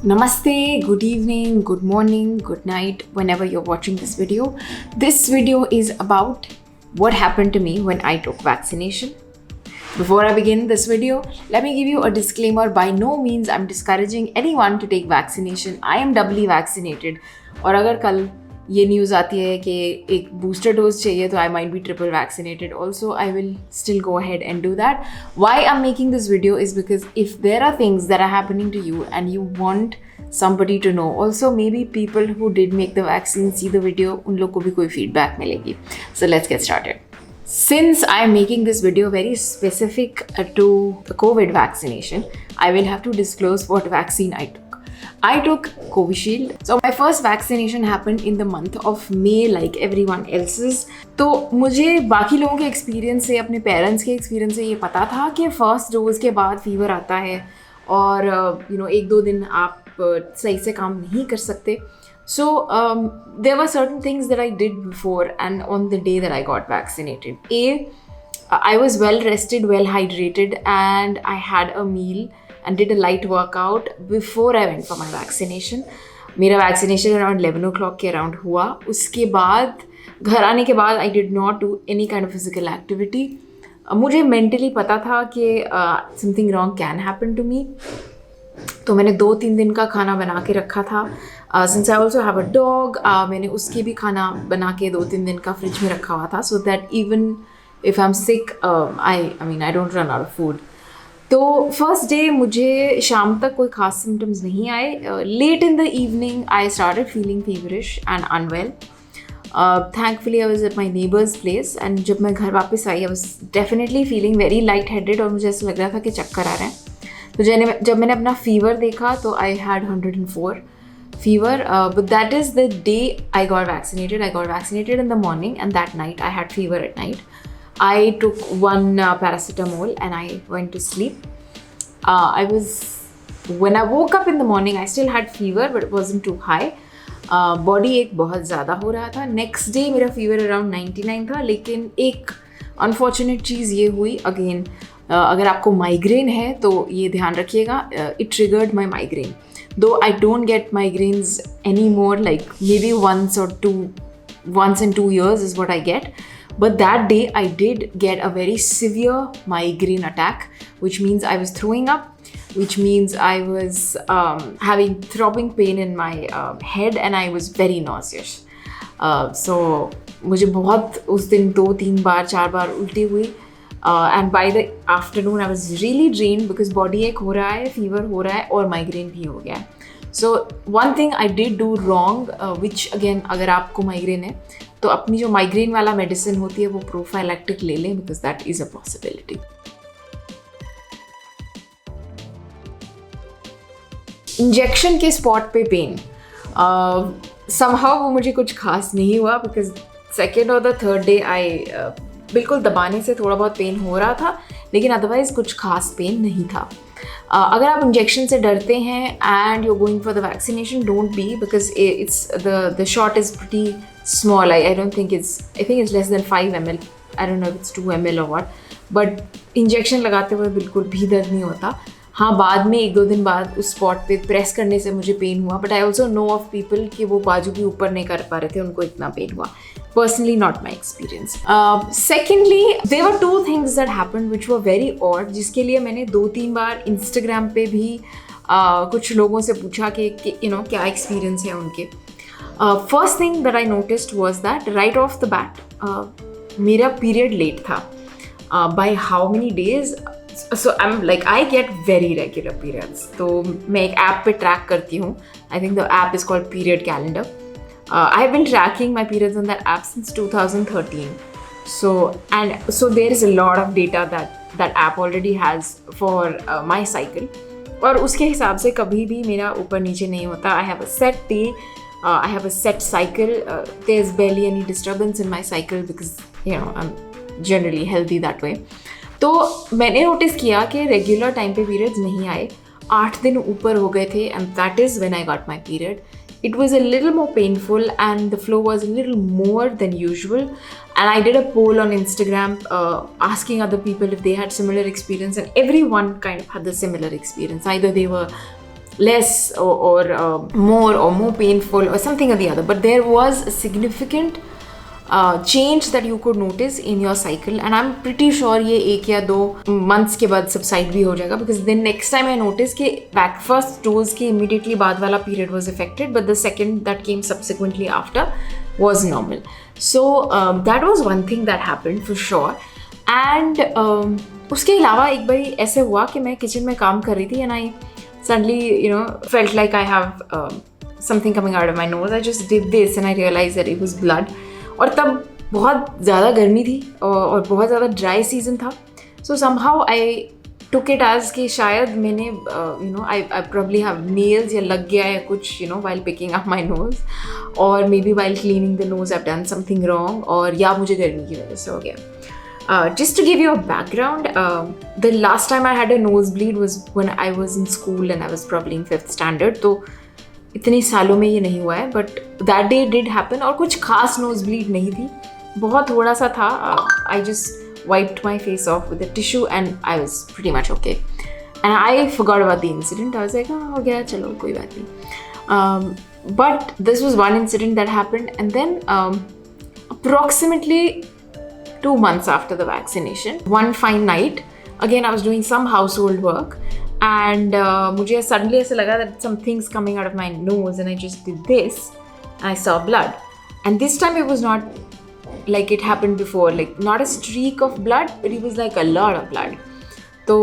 Namaste, good evening, good morning, good night, whenever you're watching this video. This video is about what happened to me when I took vaccination. Before I begin this video, let me give you a disclaimer. By no means I'm discouraging anyone to take vaccination. I am doubly vaccinated. और अगर कल ये news आती है कि एक booster dose चाहिए तो I might be triple vaccinated also I will still go ahead and do that. Why I am making this video is because if there are things that are happening to you and you want somebody to know. Also, maybe people who did make the vaccine see the video, उन लोग को भी कोई feedback मिलेगी. So let's get started. Since I am making this video very specific to the COVID vaccination, I will have to disclose what vaccine I took. I took Covishield. So my first vaccination happened in the month of May like everyone else's. तो मुझे बाकी लोगों के experience से, अपने parents के experience से ये पता था कि फर्स्ट डोज के बाद फीवर आता है और एक दो दिन आप सही से काम नहीं कर सकते. So there were certain things that I did before and on the day that I got vaccinated. I was well rested, well hydrated, and I had a meal and did a light workout before I went for my vaccination. मेरा vaccination around 11 o'clock के around हुआ. उसके बाद घर आने के बाद I did not do any kind of physical activity. मुझे mentally पता था कि something wrong can happen to me. तो मैंने 2-3 दिन का खाना बना के रखा था. Since I also have a dog, मैंने उसके भी खाना बना के 2-3 दिन का फ्रिज में रखा हुआ था so that even if I am sick I don't run out of food. तो फर्स्ट डे मुझे शाम तक कोई खास सिम्टम्स नहीं आए. Late in the evening I started feeling feverish and unwell. Thankfully I was at my neighbours place and जब मैं घर वापस आई I was definitely feeling very light headed और मुझे ऐसा लग रहा था कि चक्कर आ रहे हैं. तो जब मैंने अपना फीवर देखा तो I had 104 fever. But that is the day I got vaccinated. I got vaccinated in the morning and that night I had fever at night. I took 1 paracetamol and I went to sleep. When I woke up in the morning, I still had fever, but it wasn't too high. Body एक बहुत ज़्यादा हो रहा था. Next day मेरा fever around 99 था. लेकिन एक अनफॉर्चुनेट चीज़ ये हुई अगेन, अगर आपको माइग्रेन है तो ये ध्यान रखिएगा, इट ट्रिगर्ड माई माइग्रेन. दो I don't get migraines any more, like may be once in 2 years is what I get. But that day I did get a very severe migraine attack, which means I was throwing up, which means I was having throbbing pain in my head and I was very nauseous. So मुझे बहुत उस दिन 2-3 बार 4 बार उल्टी हुई. And by the afternoon I was really drained because body ache हो रहा है, fever हो रहा है और migraine भी हो गया है. So one thing I did do wrong, which again अगर आपको migraine है तो अपनी जो migraine वाला medicine होती है वो prophylactic ले लें because that is a possibility. Injection के spot पे pain, somehow वो मुझे कुछ खास नहीं हुआ because second or the third day I बिल्कुल दबाने से थोड़ा बहुत पेन हो रहा था लेकिन अदरवाइज़ कुछ खास पेन नहीं था. अगर आप इंजेक्शन से डरते हैं and you going for the vaccination, don't be because it's the shot is pretty small. I don't think it's less than 5 ml. I don't know if it's 2 ml और व्हाट. बट इंजेक्शन लगाते हुए बिल्कुल भी दर्द नहीं होता. हाँ, बाद में 1-2 दिन बाद उस स्पॉट पे प्रेस करने से मुझे पेन हुआ. But I also know of people कि वो बाजू भी ऊपर नहीं कर पा रहे थे, उनको इतना पेन हुआ. Personally, not my experience. Secondly, there were 2 things that happened which were very odd, जिसके लिए मैंने 2-3 बार Instagram पे भी कुछ लोगों से पूछा कि क्या एक्सपीरियंस है उनके. First thing that I noticed was that right off the bat, मेरा पीरियड लेट था. By how many days? So I get very regular periods. तो मैं एक ऐप पे ट्रैक करती हूँ. I think the app is called Period Calendar. I have been tracking my periods on that app since 2013. So there is a lot of data that app already has for my cycle. और उसके हिसाब से कभी भी मेरा ऊपर नीचे नहीं होता. I have a set day, I have a set cycle. There's barely any disturbance in my cycle because I'm generally healthy that way. तो मैंने नोटिस किया कि रेगुलर टाइम पे पीरियड्स नहीं आए. 8 दिन ऊपर हो गए थे and that is when I got my period. It was a little more painful and the flow was a little more than usual. And I did a poll on Instagram asking other people if they had similar experience, and everyone kind of had the similar experience. Either they were less or more painful or something or the other, but there was a significant change that you could notice in your cycle, and I'm pretty sure ये 1 या 2 months के बाद subside भी हो जाएगा, because then next time I noticed कि back first dose के immediately बाद वाला period was affected, but the second that came subsequently after was normal. So that was one thing that happened for sure. And उसके अलावा एक बारी ऐसे हुआ कि मैं किचन में काम कर रही थी and I suddenly felt like I have something coming out of my nose. I just did this and I realized that it was blood. और तब बहुत ज़्यादा गर्मी थी और बहुत ज़्यादा ड्राई सीजन था. So somehow I took it as कि शायद मैंने आई प्रॉब्ली हैव नेल्स या लग गया या कुछ while picking up my nose, और maybe while cleaning the nose I have done something wrong, और या मुझे गर्मी की वजह से हो गया. Just to give you a background, the last time I had a nosebleed was when I was in school and I was probably in 5th standard. तो इतने सालों में ये नहीं हुआ है, but that day did happen. और कुछ खास नोज ब्लीड नहीं थी, बहुत थोड़ा सा था. I just wiped my face off with a tissue and I was pretty much okay, and I forgot about the incident. I was like हो गया, चलो कोई बात नहीं. But this was one incident that happened, and then approximately 2 months after the vaccination, one fine night, again I was doing some household work, and मुझे suddenly ऐसा लगा that something's coming out of my nose, and I just did this and I saw blood. And this time it was not like it happened before, like not a streak of blood, but it was like a lot of blood. So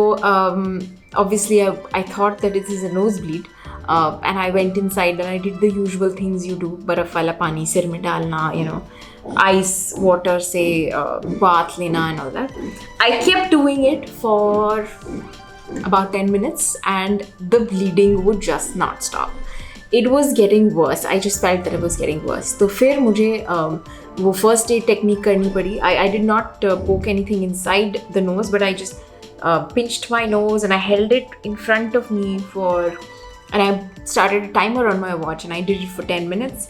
obviously I thought that this is a nosebleed, and I went inside and I did the usual things you do, बर्फ वाला पानी सिर में डालना, ice water से bath लेना and all that. I kept doing it for about 10 minutes and the bleeding would just not stop. It was getting worse. I just felt that it was getting worse. तो फिर मुझे वो first aid technique करनी पड़ी. I did not poke anything inside the nose, but I just pinched my nose and I held it in front of me and I started a timer on my watch and I did it for 10 minutes.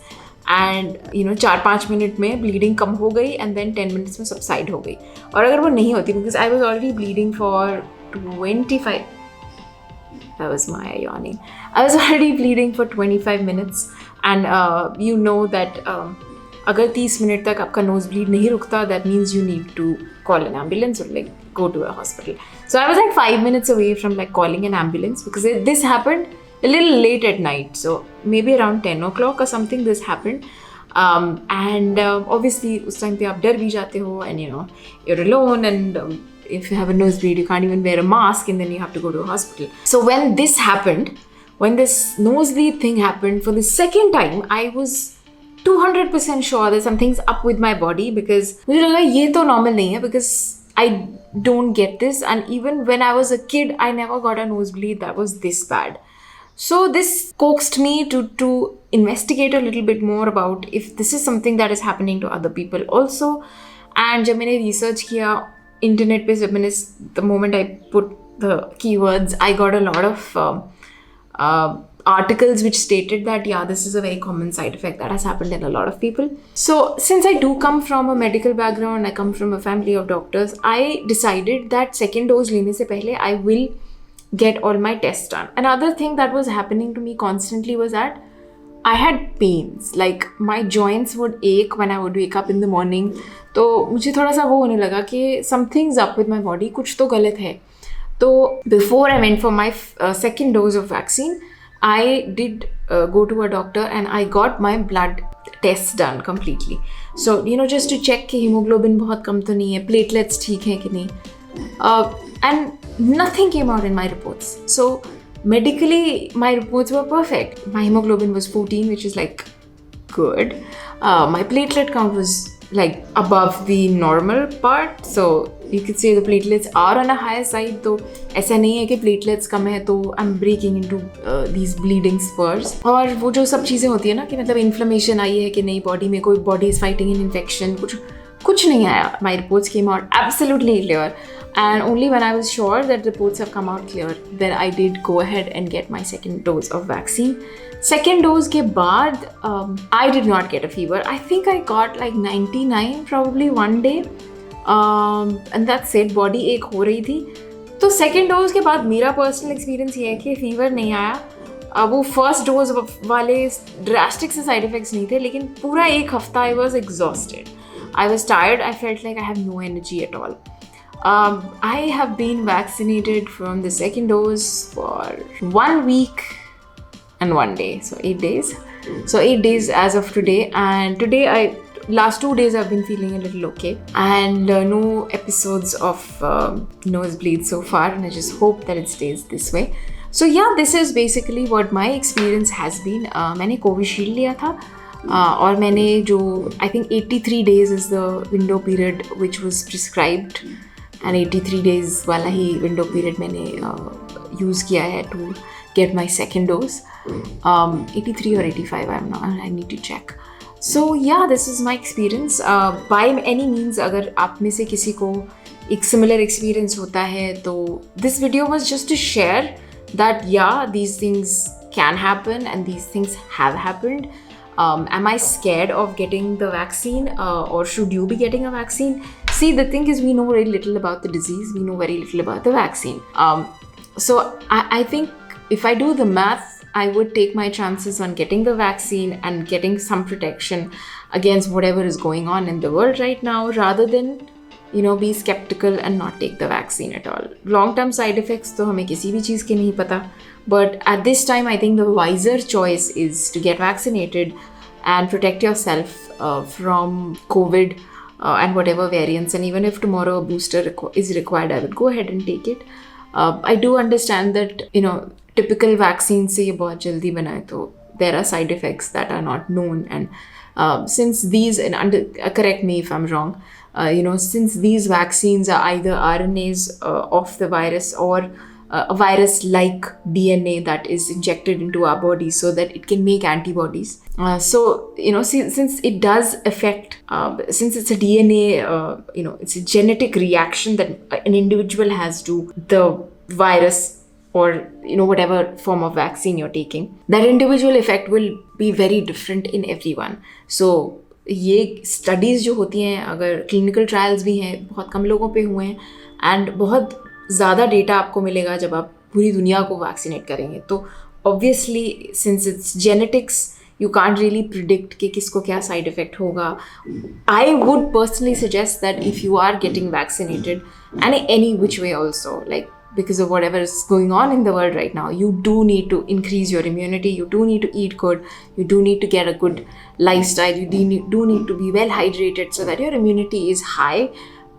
And 4-5 minute में bleeding कम हो गई and then 10 minutes में subside हो गई. और अगर वो नहीं होती, because I was already bleeding for 25, that was Maya yawning. I was already bleeding for 25 minutes, and you know that अगर 30 मिनट तक आपका nose bleed नहीं रुकता, that means you need to call an ambulance or like go to a hospital. So I was like 5 minutes away from like calling an ambulance, because this happened a little late at night, so maybe around 10 o'clock or something this happened. And obviously उस time पे आप डर भी जाते हो, and you're alone, and if you have a nosebleed, you can't even wear a mask, and then you have to go to a hospital. So when this happened, when this nosebleed thing happened for the second time, I was 200% sure that something's up with my body, because मुझे लगा ये तो normal नहीं है, because I don't get this, and even when I was a kid, I never got a nosebleed that was this bad. So this coaxed me to investigate a little bit more about if this is something that is happening to other people also. And जब मैंने research किया internet पे, जब मैंने the moment I put the keywords, I got a lot of articles which stated that this is a very common side effect that has happened in a lot of people. So since I do come from a medical background, I come from a family of doctors, I decided that second dose लेने से पहले I will get all my tests done. Another thing that was happening to me constantly was that I had pains, like my joints would ache when I would wake up in the morning. तो मुझे थोड़ा सा वो होने लगा कि something's up with my body, कुछ तो गलत है. तो before I went for my second dose of vaccine, I did go to a doctor and I got my blood tests done completely. So just to check कि hemoglobin बहुत कम तो नहीं है, platelets ठीक है कि नहीं, and nothing came out in my reports. So medically my reports were perfect. My hemoglobin was 14, which is like good. My platelet count was like above the normal part, so you could say the platelets are on a higher side. तो ऐसा नहीं है कि platelets कम है तो I'm breaking into these bleeding spurs. और वो जो सब चीज़ें होती है ना कि मतलब inflammation आई है कि नहीं body में, कोई body is fighting an infection, कुछ नहीं आया. My reports came out absolutely clear, and only when I was sure that reports have come out clear, then I did go ahead and get my second dose of vaccine. Second dose के बाद I did not get a fever. I think I got like 99 probably one day, and that's it. Body ache हो रही थी. तो second dose के बाद मेरा personal experience ये है कि fever नहीं आया. वो फर्स्ट डोज वाले ड्रास्टिक से साइड इफेक्ट्स नहीं थे, लेकिन पूरा एक हफ्ता I was exhausted, I was tired, I felt like I have no energy at all. I have been vaccinated from the second dose for 1 week and 1 day, so 8 days. So 8 days as of today, and today last 2 days I've been feeling a little okay, and no episodes of nosebleed so far, and I just hope that it stays this way. So yeah, this is basically what my experience has been. मैंने Covishield लिया था, और मैंने जो I think 83 days is the window period which was prescribed, and 83 days वाला ही window period मैंने use किया है to get my second dose. 83 or 85, I need to check. So yeah, this is my experience. By any means, अगर आप में से किसी को एक similar experience होता है, तो this video was just to share that yeah, these things can happen and these things have happened. Am I scared of getting the vaccine, or should you be getting a vaccine? See, the thing is, we know very little about the disease. We know very little about the vaccine. So I think if I do the math, I would take my chances on getting the vaccine and getting some protection against whatever is going on in the world right now, rather than, be skeptical and not take the vaccine at all. Long-term side effects तो हमें किसी भी चीज़ के नहीं पता. But at this time, I think the wiser choice is to get vaccinated and protect yourself from COVID and whatever variants. And even if tomorrow a booster is required, I would go ahead and take it. I do understand that, typical vaccines से ये बहुत जल्दी बनाए, तो there are side effects that are not known. And since these, and correct me if I'm wrong, since these vaccines are either RNAs of the virus or a virus-like DNA that is injected into our body so that it can make antibodies. So, since it does affect, since it's a DNA, it's a genetic reaction that an individual has to the virus, or whatever form of vaccine you're taking, that individual effect will be very different in everyone. So ये studies जो होती हैं, अगर clinical trials भी हैं, बहुत कम लोगों पे हुए हैं, and बहुत ज़्यादा डेटा आपको मिलेगा जब आप पूरी दुनिया को वैक्सीनेट करेंगे. तो obviously since it's genetics, you can't really predict कि किसको क्या side effect होगा. I would personally suggest that if you are getting vaccinated, and any which way also, like because of whatever is going on in the world right now, you do need to increase your immunity, you do need to eat good, you do need to get a good lifestyle, you do need to be well hydrated so that your immunity is high.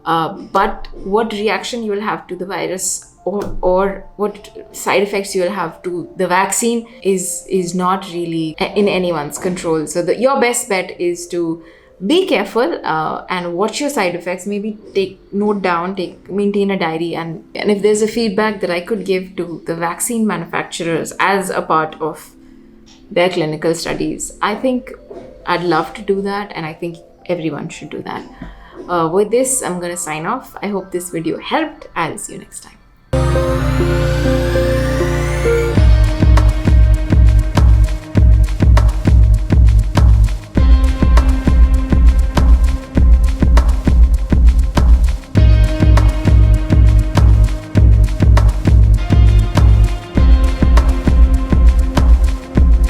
But what reaction you will have to the virus, or what side effects you will have to the vaccine is not really in anyone's control. So your best bet is to be careful and watch your side effects. Maybe maintain a diary, and if there's a feedback that I could give to the vaccine manufacturers as a part of their clinical studies, I think I'd love to do that, and I think everyone should do that. With this, I'm going to sign off. I hope this video helped. I'll see you next time.